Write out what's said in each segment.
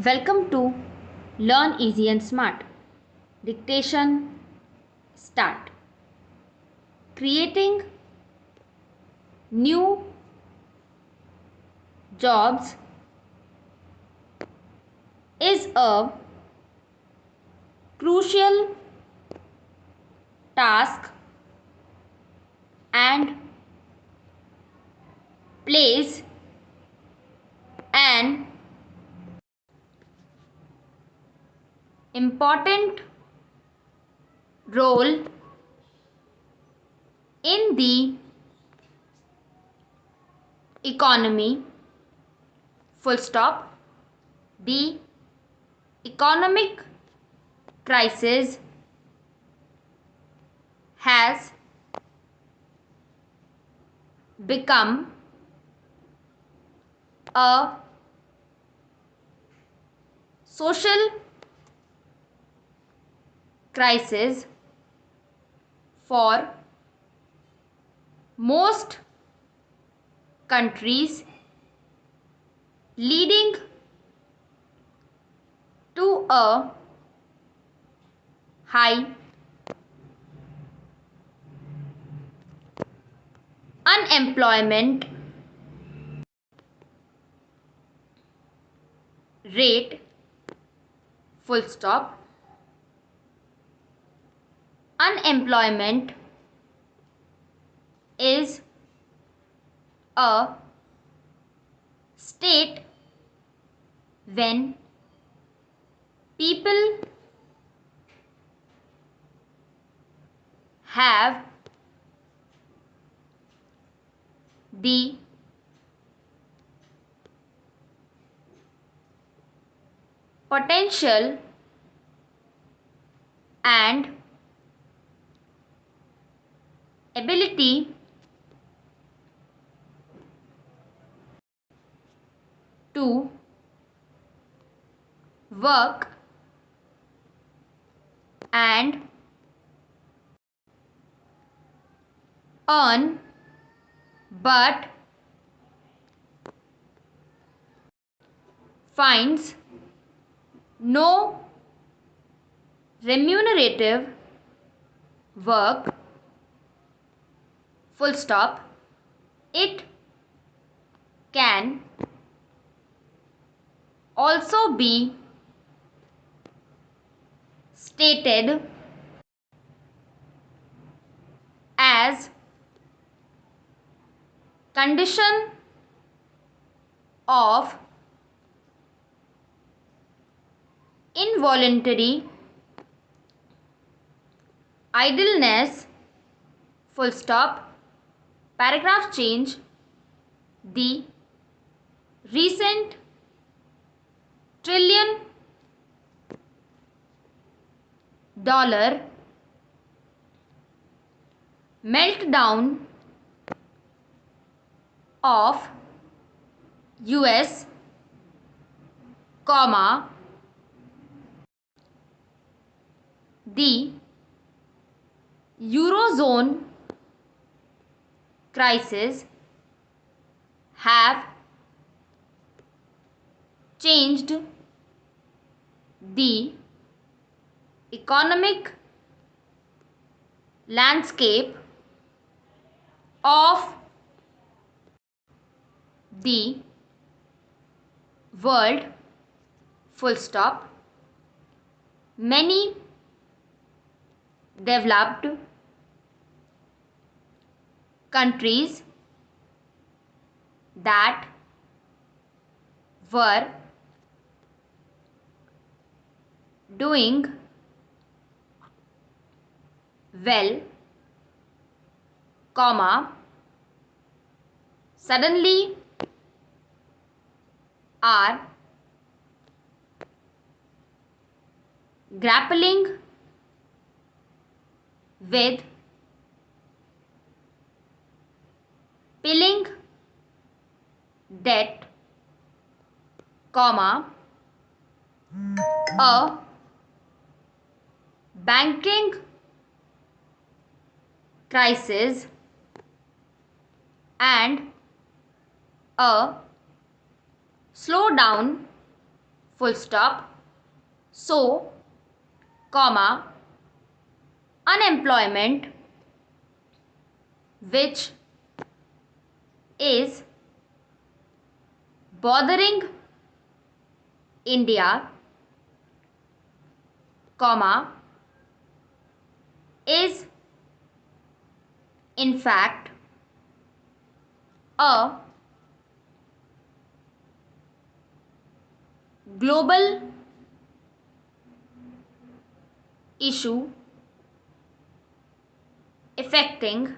Welcome to Learn Easy and Smart. Dictation start. Creating new jobs is a crucial task and plays an important role in the economy. Full stop. The economic crisis has become a social crisis for most countries, leading to a high unemployment rate. Full stop. Unemployment is a state when people have the potential and ability to work and earn, but finds no remunerative work. Full stop. It can also be stated as condition of involuntary idleness. Full stop. Paragraph change. The recent $1 trillion meltdown of US, the Eurozone crisis have changed the economic landscape of the world. Full stop. Many developed countries that were doing well, suddenly are grappling with piling debt, a banking crisis and a slowdown full stop. So, comma, unemployment which is bothering India, comma, is in fact a global issue affecting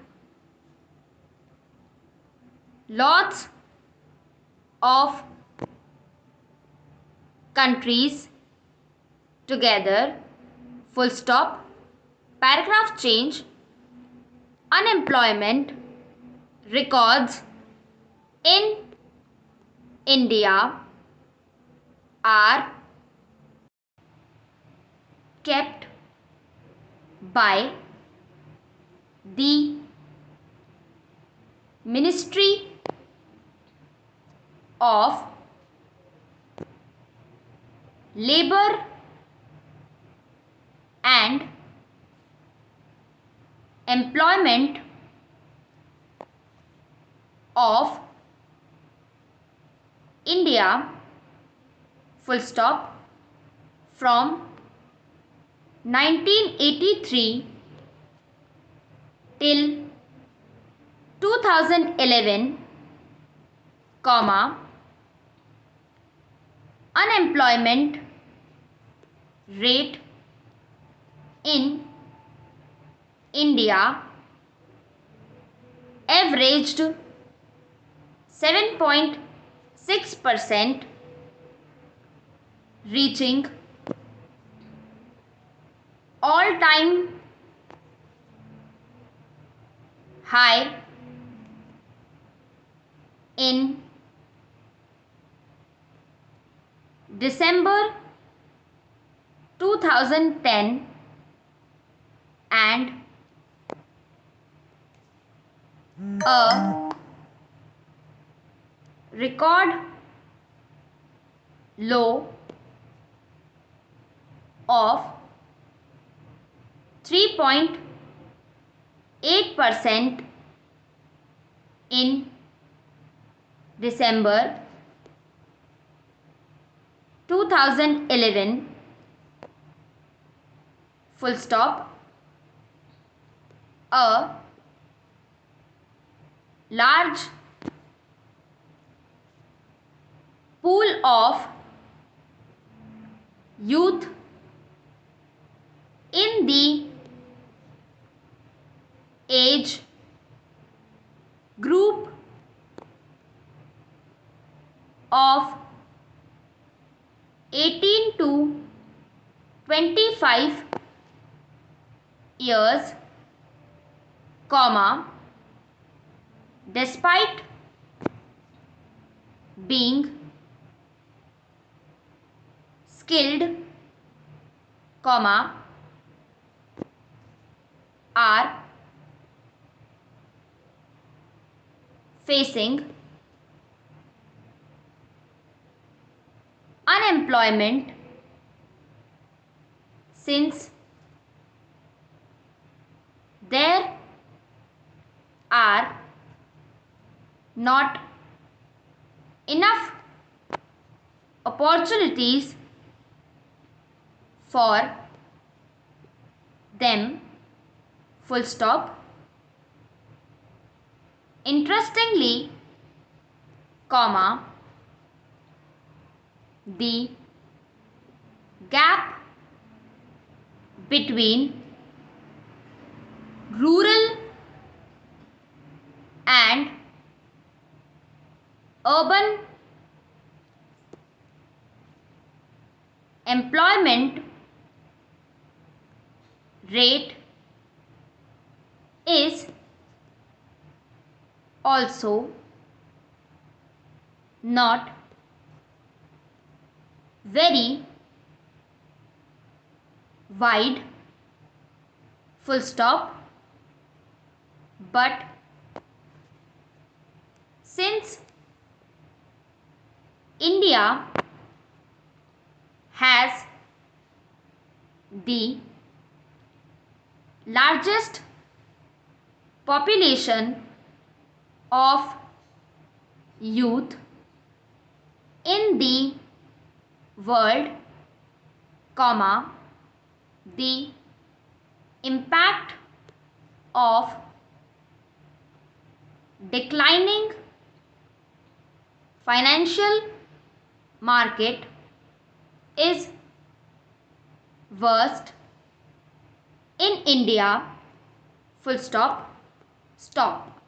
lots of countries together, full stop. Paragraph change. Unemployment records in India are kept by the Ministry of Labor and Employment of India, full stop, from 1983 till 2011, comma, unemployment rate in India averaged 7.6%, reaching all-time high in December 2010 and a record low of 3.8% in December 2011, full stop. A large pool of youth in the age group of 18 to 25 years, comma, despite being skilled, comma, are facing unemployment since there are not enough opportunities for them, full stop. Interestingly, comma, the gap between rural and urban employment rate is also not very wide, full stop, but since India has the largest population of youth in the world, comma, the impact of declining financial market is worst in India, full stop, stop.